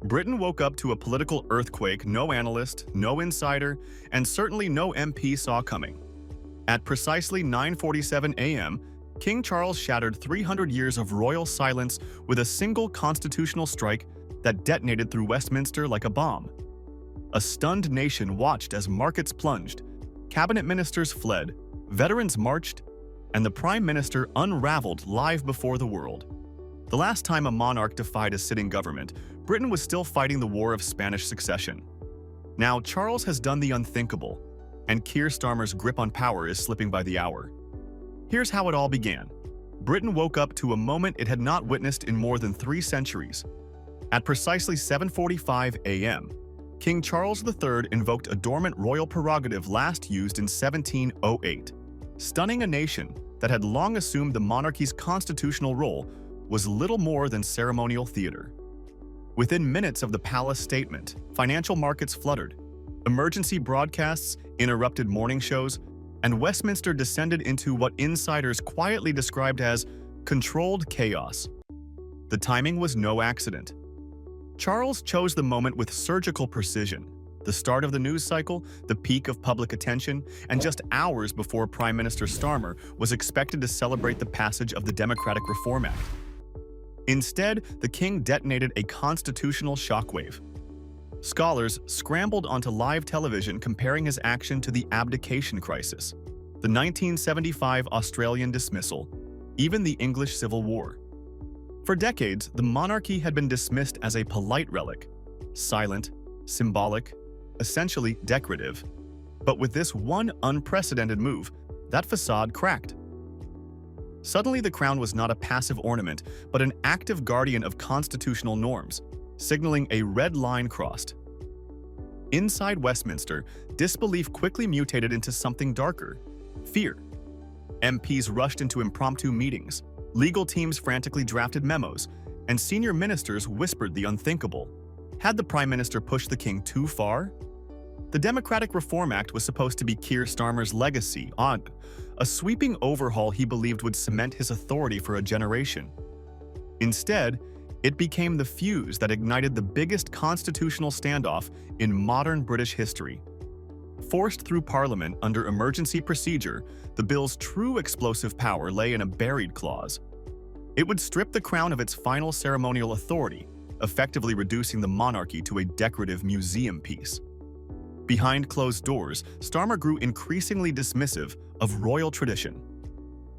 Britain woke up to a political earthquake no analyst, no insider, and certainly no MP saw coming. At precisely 9:47 a.m., King Charles shattered 300 years of royal silence with a single constitutional strike that detonated through Westminster like a bomb. A stunned nation watched as markets plunged, cabinet ministers fled, veterans marched, and the Prime Minister unraveled live before the world. The last time a monarch defied a sitting government, Britain was still fighting the War of Spanish Succession. Now, Charles has done the unthinkable, and Keir Starmer's grip on power is slipping by the hour. Here's how it all began. Britain woke up to a moment it had not witnessed in more than 3 centuries. At precisely 7:45 a.m., King Charles III invoked a dormant royal prerogative last used in 1708, stunning a nation that had long assumed the monarchy's constitutional role was little more than ceremonial theater. Within minutes of the palace statement, financial markets fluttered, emergency broadcasts interrupted morning shows, and Westminster descended into what insiders quietly described as controlled chaos. The timing was no accident. Charles chose the moment with surgical precision, the start of the news cycle, the peak of public attention, and just hours before Prime Minister Starmer was expected to celebrate the passage of the Democratic Reform Act. Instead, the king detonated a constitutional shockwave. Scholars scrambled onto live television comparing his action to the abdication crisis, the 1975 Australian dismissal, even the English Civil War. For decades, the monarchy had been dismissed as a polite relic, silent, symbolic, essentially decorative. But with this one unprecedented move, that facade cracked. Suddenly, the crown was not a passive ornament, but an active guardian of constitutional norms, signaling a red line crossed. Inside Westminster, disbelief quickly mutated into something darker: fear. MPs rushed into impromptu meetings, legal teams frantically drafted memos, and senior ministers whispered the unthinkable. Had the Prime Minister pushed the king too far? The Democratic Reform Act was supposed to be Keir Starmer's legacy, a sweeping overhaul he believed would cement his authority for a generation. Instead, it became the fuse that ignited the biggest constitutional standoff in modern British history. Forced through Parliament under emergency procedure, the bill's true explosive power lay in a buried clause. It would strip the crown of its final ceremonial authority, effectively reducing the monarchy to a decorative museum piece. Behind closed doors, Starmer grew increasingly dismissive of royal tradition.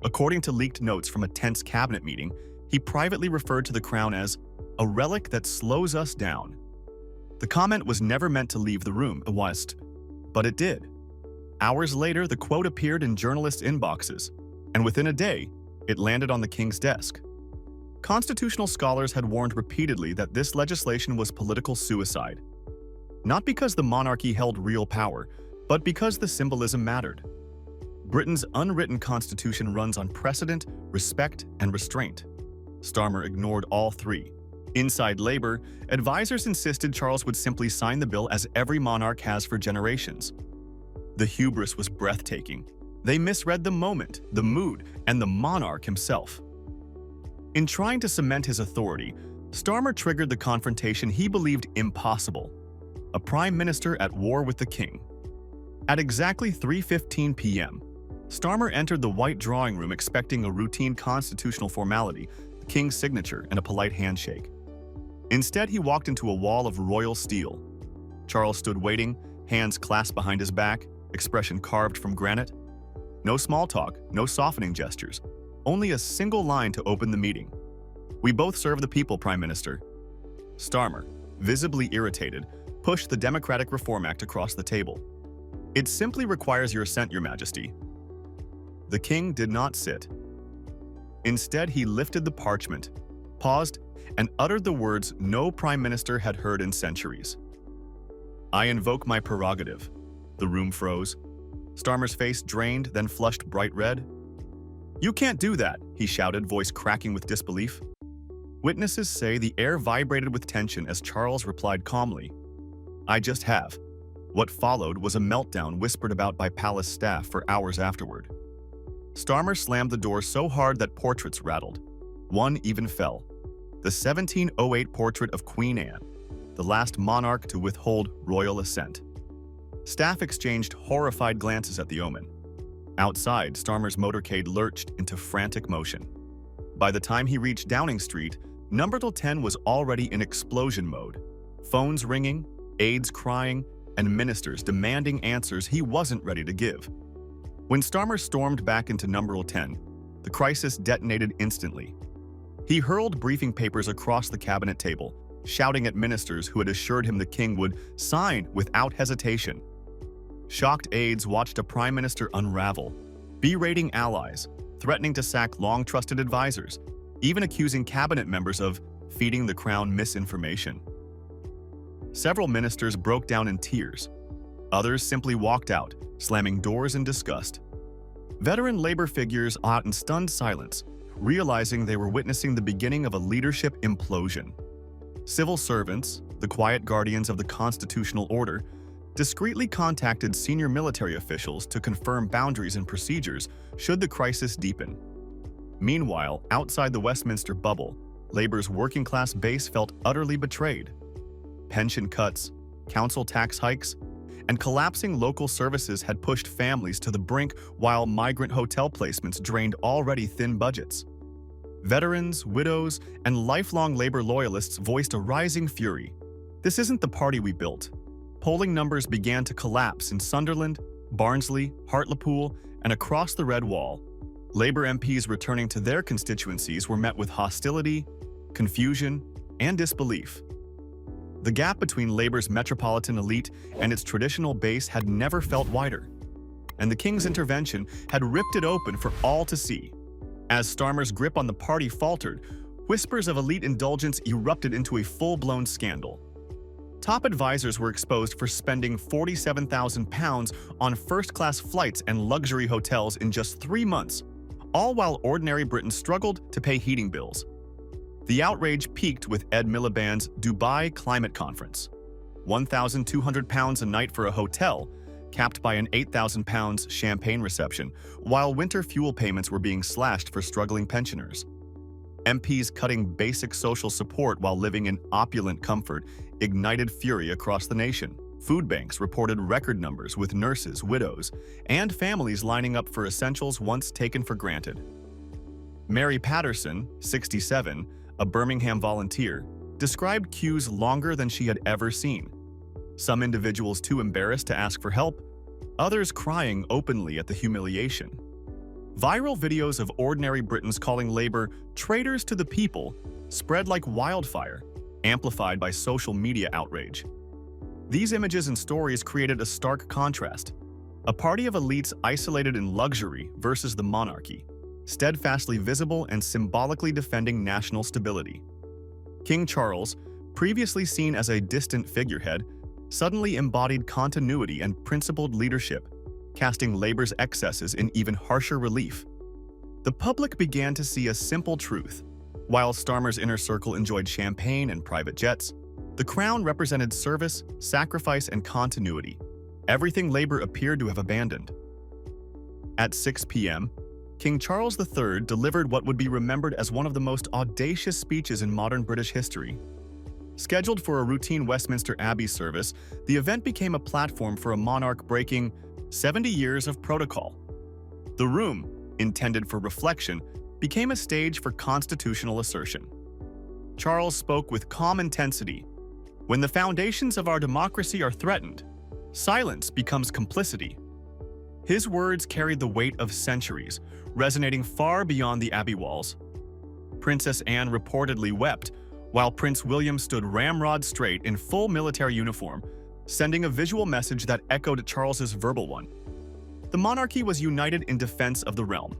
According to leaked notes from a tense cabinet meeting, he privately referred to the crown as a relic that slows us down. The comment was never meant to leave the room, but it did. Hours later, the quote appeared in journalists' inboxes, and within a day, it landed on the king's desk. Constitutional scholars had warned repeatedly that this legislation was political suicide. Not because the monarchy held real power, but because the symbolism mattered. Britain's unwritten constitution runs on precedent, respect, and restraint. Starmer ignored all three. Inside Labour, advisors insisted Charles would simply sign the bill as every monarch has for generations. The hubris was breathtaking. They misread the moment, the mood, and the monarch himself. In trying to cement his authority, Starmer triggered the confrontation he believed impossible: a prime minister at war with the king. At exactly 3:15 p.m., Starmer entered the white drawing room expecting a routine constitutional formality, the king's signature, and a polite handshake. Instead, he walked into a wall of royal steel. Charles stood waiting, hands clasped behind his back, expression carved from granite. No small talk, no softening gestures, only a single line to open the meeting. "We both serve the people, Prime Minister." Starmer, visibly irritated, pushed the Democratic Reform Act across the table. "It simply requires your assent, Your Majesty." The king did not sit. Instead, he lifted the parchment, paused, and uttered the words no prime minister had heard in centuries. "I invoke my prerogative." The room froze. Starmer's face drained, then flushed bright red. "You can't do that," he shouted, voice cracking with disbelief. Witnesses say the air vibrated with tension as Charles replied calmly, "I just have." What followed was a meltdown whispered about by palace staff for hours afterward. Starmer slammed the door so hard that portraits rattled. One even fell. The 1708 portrait of Queen Anne, the last monarch to withhold royal assent. Staff exchanged horrified glances at the omen. Outside, Starmer's motorcade lurched into frantic motion. By the time he reached Downing Street, Number 10 was already in explosion mode. Phones ringing, aides crying, and ministers demanding answers he wasn't ready to give. When Starmer stormed back into Number 10, the crisis detonated instantly. He hurled briefing papers across the cabinet table, shouting at ministers who had assured him the king would sign without hesitation. Shocked aides watched a prime minister unravel, berating allies, threatening to sack long-trusted advisors, even accusing cabinet members of feeding the crown misinformation. Several ministers broke down in tears. Others simply walked out, slamming doors in disgust. Veteran labor figures sat in stunned silence, realizing they were witnessing the beginning of a leadership implosion. Civil servants, the quiet guardians of the constitutional order, discreetly contacted senior military officials to confirm boundaries and procedures should the crisis deepen. Meanwhile, outside the Westminster bubble, Labour's working-class base felt utterly betrayed. Pension cuts, council tax hikes, and collapsing local services had pushed families to the brink, while migrant hotel placements drained already thin budgets. Veterans, widows, and lifelong Labour loyalists voiced a rising fury. "This isn't the party we built." Polling numbers began to collapse in Sunderland, Barnsley, Hartlepool, and across the Red Wall. Labour MPs returning to their constituencies were met with hostility, confusion, and disbelief. The gap between Labour's metropolitan elite and its traditional base had never felt wider, and the King's intervention had ripped it open for all to see. As Starmer's grip on the party faltered, whispers of elite indulgence erupted into a full-blown scandal. Top advisors were exposed for spending £47,000 on first-class flights and luxury hotels in just 3 months, all while ordinary Britons struggled to pay heating bills. The outrage peaked with Ed Miliband's Dubai Climate Conference. £1,200 a night for a hotel, capped by an £8,000 champagne reception, while winter fuel payments were being slashed for struggling pensioners. MPs cutting basic social support while living in opulent comfort ignited fury across the nation. Food banks reported record numbers, with nurses, widows, and families lining up for essentials once taken for granted. Mary Patterson, 67, a Birmingham volunteer, described queues longer than she had ever seen. Some individuals too embarrassed to ask for help, others crying openly at the humiliation. Viral videos of ordinary Britons calling Labour traitors to the people spread like wildfire, amplified by social media outrage. These images and stories created a stark contrast: a party of elites isolated in luxury versus the monarchy, steadfastly visible and symbolically defending national stability. King Charles, previously seen as a distant figurehead, suddenly embodied continuity and principled leadership, casting Labour's excesses in even harsher relief. The public began to see a simple truth. While Starmer's inner circle enjoyed champagne and private jets, the crown represented service, sacrifice, and continuity, everything Labour appeared to have abandoned. At 6 p.m., King Charles III delivered what would be remembered as one of the most audacious speeches in modern British history. Scheduled for a routine Westminster Abbey service, the event became a platform for a monarch breaking 70 years of protocol. The room, intended for reflection, became a stage for constitutional assertion. Charles spoke with calm intensity. "When the foundations of our democracy are threatened, silence becomes complicity." His words carried the weight of centuries, resonating far beyond the Abbey walls. Princess Anne reportedly wept, while Prince William stood ramrod straight in full military uniform, sending a visual message that echoed Charles's verbal one. The monarchy was united in defense of the realm.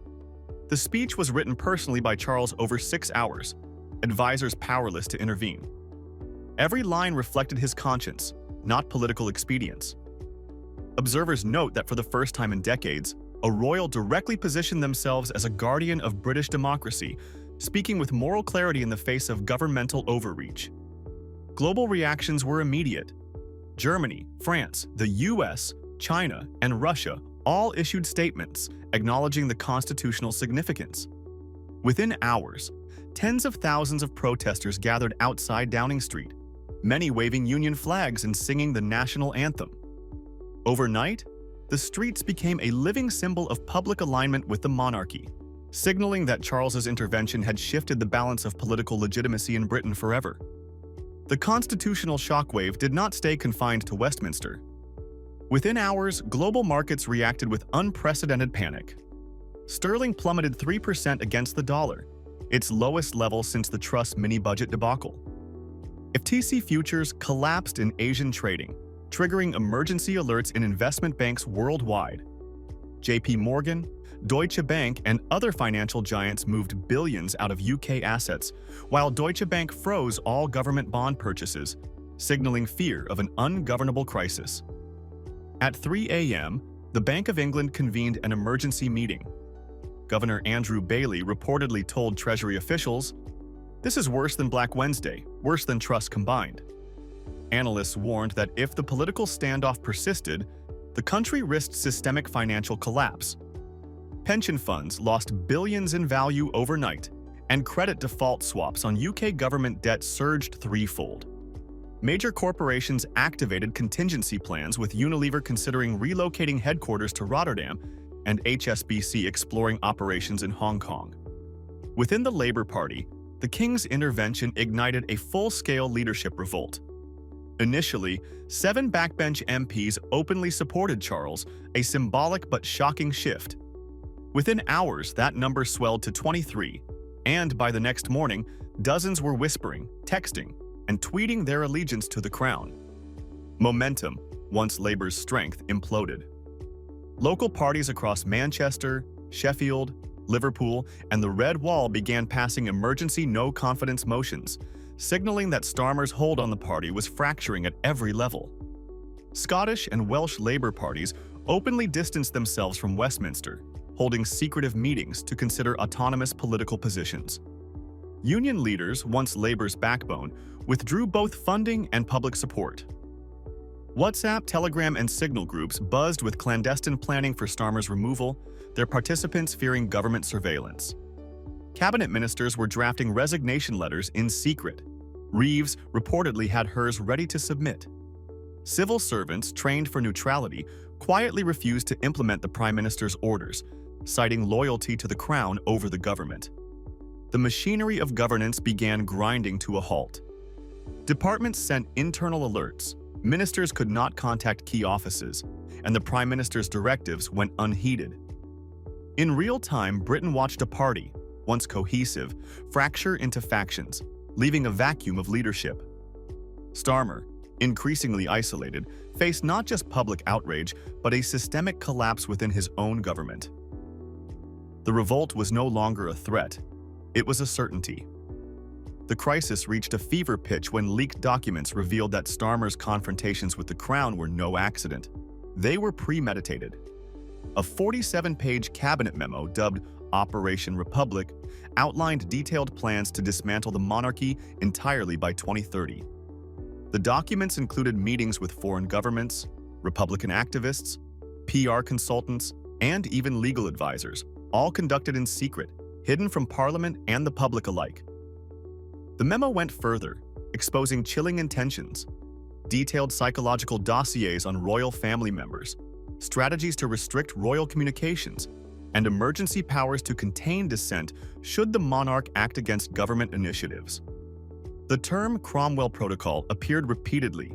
The speech was written personally by Charles over 6 hours, advisors powerless to intervene. Every line reflected his conscience, not political expedience. Observers note that for the first time in decades, a royal directly positioned themselves as a guardian of British democracy, speaking with moral clarity in the face of governmental overreach. Global reactions were immediate. Germany, France, the US, China, and Russia all issued statements acknowledging the constitutional significance. Within hours, tens of thousands of protesters gathered outside Downing Street, many waving Union flags and singing the national anthem. Overnight, the streets became a living symbol of public alignment with the monarchy, signaling that Charles's intervention had shifted the balance of political legitimacy in Britain forever. The constitutional shockwave did not stay confined to Westminster. Within hours, global markets reacted with unprecedented panic. Sterling plummeted 3% against the dollar, its lowest level since the Truss mini-budget debacle. FTSE futures collapsed in Asian trading, triggering emergency alerts in investment banks worldwide. JP Morgan, Deutsche Bank, and other financial giants moved billions out of UK assets, while Deutsche Bank froze all government bond purchases, signaling fear of an ungovernable crisis. At 3 a.m., the Bank of England convened an emergency meeting. Governor Andrew Bailey reportedly told Treasury officials, "This is worse than Black Wednesday, worse than Truss combined." Analysts warned that if the political standoff persisted, the country risked systemic financial collapse. Pension funds lost billions in value overnight, and credit default swaps on UK government debt surged threefold. Major corporations activated contingency plans, with Unilever considering relocating headquarters to Rotterdam and HSBC exploring operations in Hong Kong. Within the Labour Party, the King's intervention ignited a full-scale leadership revolt. Initially, 7 backbench MPs openly supported Charles, a symbolic but shocking shift. Within hours, that number swelled to 23, and by the next morning, dozens were whispering, texting, and tweeting their allegiance to the crown. Momentum, once Labour's strength, imploded. Local parties across Manchester, Sheffield, Liverpool, and the Red Wall began passing emergency no-confidence motions, signaling that Starmer's hold on the party was fracturing at every level. Scottish and Welsh Labour parties openly distanced themselves from Westminster, holding secretive meetings to consider autonomous political positions. Union leaders, once Labour's backbone, withdrew both funding and public support. WhatsApp, Telegram, and Signal groups buzzed with clandestine planning for Starmer's removal, their participants fearing government surveillance. Cabinet ministers were drafting resignation letters in secret. Reeves reportedly had hers ready to submit. Civil servants, trained for neutrality, quietly refused to implement the Prime Minister's orders, citing loyalty to the Crown over the government. The machinery of governance began grinding to a halt. Departments sent internal alerts, ministers could not contact key offices, and the Prime Minister's directives went unheeded. In real time, Britain watched a party, once cohesive, fracture into factions, leaving a vacuum of leadership. Starmer, increasingly isolated, faced not just public outrage, but a systemic collapse within his own government. The revolt was no longer a threat, it was a certainty. The crisis reached a fever pitch when leaked documents revealed that Starmer's confrontations with the Crown were no accident. They were premeditated. A 47-page cabinet memo dubbed Operation Republic outlined detailed plans to dismantle the monarchy entirely by 2030. The documents included meetings with foreign governments, Republican activists, PR consultants, and even legal advisors, all conducted in secret, hidden from Parliament and the public alike. The memo went further, exposing chilling intentions, detailed psychological dossiers on royal family members, strategies to restrict royal communications, and emergency powers to contain dissent should the monarch act against government initiatives. The term Cromwell Protocol appeared repeatedly,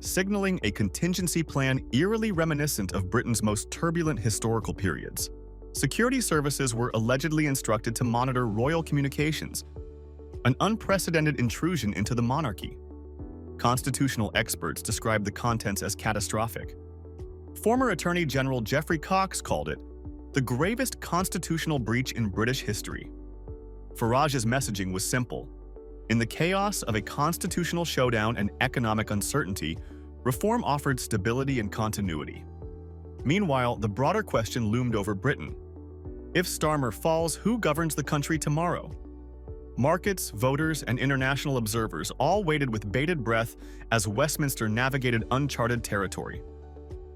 signaling a contingency plan eerily reminiscent of Britain's most turbulent historical periods. Security services were allegedly instructed to monitor royal communications, an unprecedented intrusion into the monarchy. Constitutional experts described the contents as catastrophic. Former Attorney General Geoffrey Cox called it the gravest constitutional breach in British history. Farage's messaging was simple. In the chaos of a constitutional showdown and economic uncertainty, reform offered stability and continuity. Meanwhile, the broader question loomed over Britain. If Starmer falls, who governs the country tomorrow? Markets, voters, and international observers all waited with bated breath as Westminster navigated uncharted territory.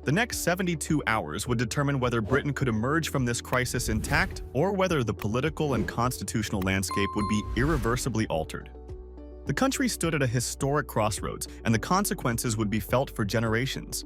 The next 72 hours would determine whether Britain could emerge from this crisis intact or whether the political and constitutional landscape would be irreversibly altered. The country stood at a historic crossroads, and the consequences would be felt for generations.